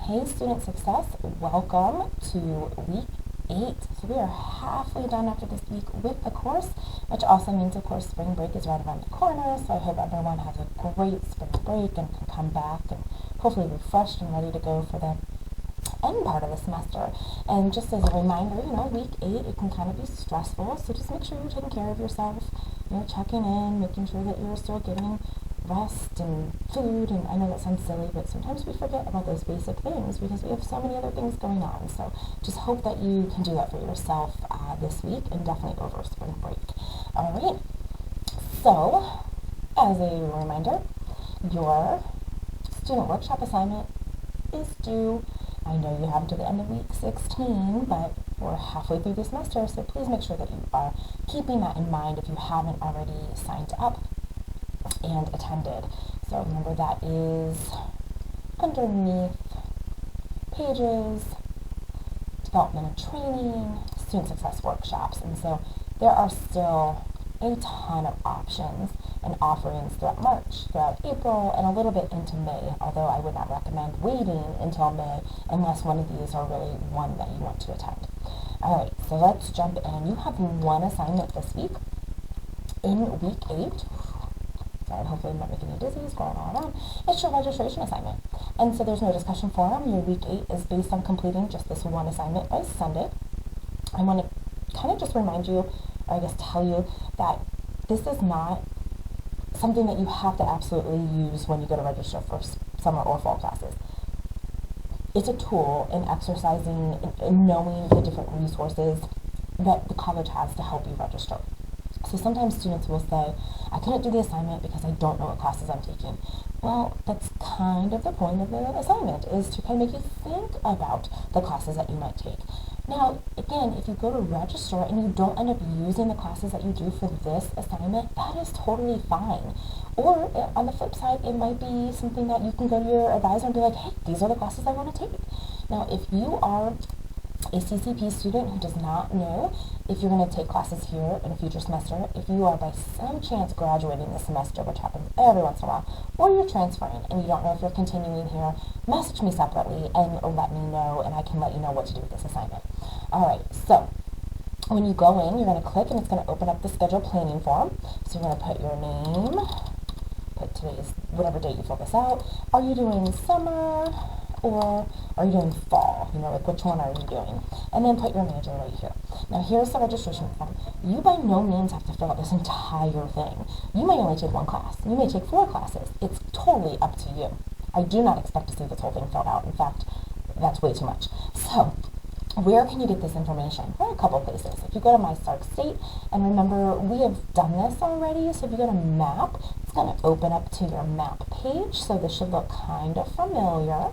Hey Student Success, welcome to week 8. So we are halfway done after this week with the course, which also means of course spring break is right around the corner, so I hope everyone has a great spring break and can come back and hopefully refreshed and ready to go for the end part of the semester. And just as a reminder, week 8, it can kind of be stressful, so just make sure you're taking care of yourself, checking in, making sure that you're still getting rest and food, and I know that sounds silly, but sometimes we forget about those basic things because we have so many other things going on. So just hope that you can do that for yourself this week and definitely over spring break. All right, so as a reminder, your student workshop assignment is due. I know you have to the end of week 16, but we're halfway through the semester, so please make sure that you are keeping that in mind if you haven't already signed up and attended. So remember, that is underneath pages, development and training, student success workshops. And so there are still a ton of options and offerings throughout March, throughout April, and a little bit into May, although I would not recommend waiting until May unless one of these are really one that you want to attend. All right, so let's jump in. You have one assignment this week in week 8. Sorry, hopefully I'm not making you dizzy, it's going on and on. It's your registration assignment. And so there's no discussion forum. Your week 8 is based on completing just this one assignment by Sunday. I want to kind of just remind you, or I guess tell you, that this is not something that you have to absolutely use when you go to register for summer or fall classes. It's a tool in exercising and knowing the different resources that the college has to help you register. So sometimes students will say, I couldn't do the assignment because I don't know what classes I'm taking. Well, that's kind of the point of the assignment, is to kind of make you think about the classes that you might take. Now, again, if you go to register and you don't end up using the classes that you do for this assignment, that is totally fine. Or on the flip side, it might be something that you can go to your advisor and be like, hey, these are the classes I want to take. Now, if you are a CCP student who does not know if you're going to take classes here in a future semester, if you are by some chance graduating this semester, which happens every once in a while, or you're transferring and you don't know if you're continuing here, message me separately and let me know, and I can let you know what to do with this assignment. Alright, so when you go in, you're going to click and it's going to open up the schedule planning form. So you're going to put your name, put today's, whatever date you fill this out. Are you doing summer? Or are you doing fall? Like which one are you doing? And then put your major right here. Now here's the registration form. You by no means have to fill out this entire thing. You may only take one class. You may take 4 classes. It's totally up to you. I do not expect to see this whole thing filled out. In fact, that's way too much. So where can you get this information? There are a couple places. If you go to My Stark State, and remember, we have done this already, so if you go to Map, it's going to open up to your Map page, so this should look kind of familiar.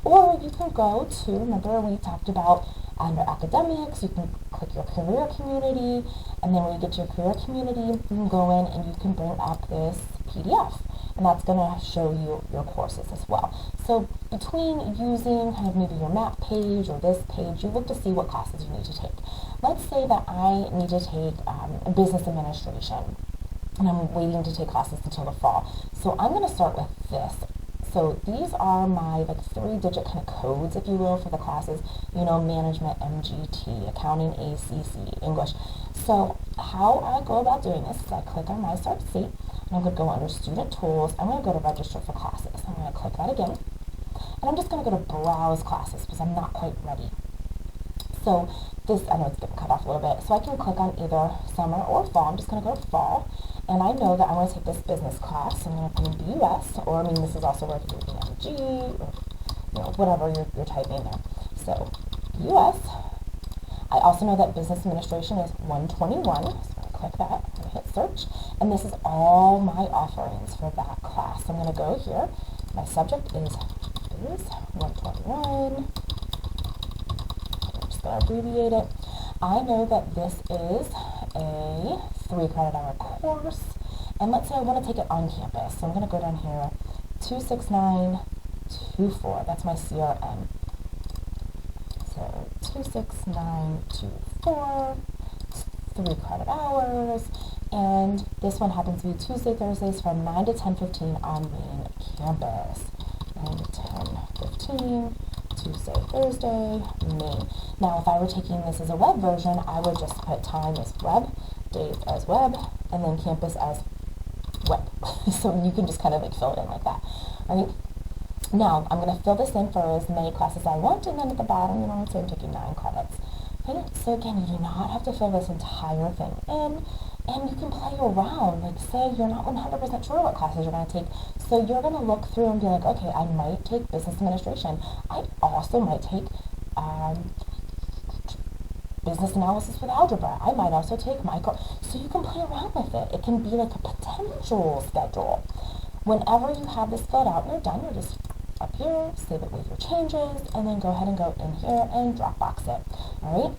Or you can go to, remember we talked about under academics, you can click your career community, and then when you get to your career community, you can go in and you can bring up this PDF. And that's going to show you your courses as well. So between using kind of maybe your map page or this page, you look to see what classes you need to take. Let's say that I need to take business administration, and I'm waiting to take classes until the fall. So I'm going to start with this. So these are my 3-digit kind of codes, if you will, for the classes, management, MGT, accounting, ACC, English. So how I go about doing this is I click on My Start State, and I'm going to go under Student Tools. I'm going to go to Register for Classes. I'm going to click that again, and I'm just going to go to Browse Classes because I'm not quite ready. So this, I know it's getting cut off a little bit, so I can click on either summer or fall. I'm just going to go to fall. And I know that I want to take this business class. So I'm going to put in BUS, or this is also where I can do BMG, or whatever you're typing there. So BUS. I also know that business administration is 121. So I'm going to click that. I'm going to hit search, and this is all my offerings for that class. So I'm going to go here. My subject is 121. I'm just going to abbreviate it. I know that this is a 3-credit-hour course, and let's say I want to take it on campus. So I'm going to go down here, 26924. That's my CRM. So 26924, 3 credit hours, and this one happens to be Tuesday, Thursdays from 9 to 10:15 on main campus. 9 to 10:15. Tuesday, Thursday, May. Now, if I were taking this as a web version, I would just put time as web, days as web, and then campus as web. So you can just kind of like fill it in like that. All right. Now, I'm going to fill this in for as many classes I want, and then at the bottom, say I'm taking 9 credits. Okay? So again, you do not have to fill this entire thing in, and you can play around. Like, say you're not 100% sure what classes you're going to take, so you're going to look through and be like, okay, I might take business administration. I also might take business analysis with algebra. I might also take micro. So you can play around with it. It can be like a potential schedule. Whenever you have this filled out and you're done, you're just up here, save it with your changes, and then go ahead and go in here and Dropbox it. All right?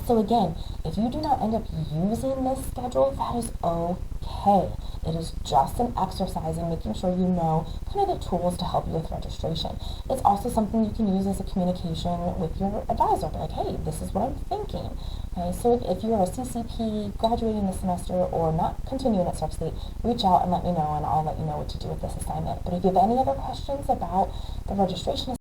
So again, if you do not end up using this schedule, that is okay. It is just an exercise in making sure you know kind of the tools to help you with registration. It's also something you can use as a communication with your advisor. Be like, hey, this is what I'm thinking. Okay, so if you're a CCP graduating this semester or not continuing at Sark State, reach out and let me know, and I'll let you know what to do with this assignment. But if you have any other questions about the registration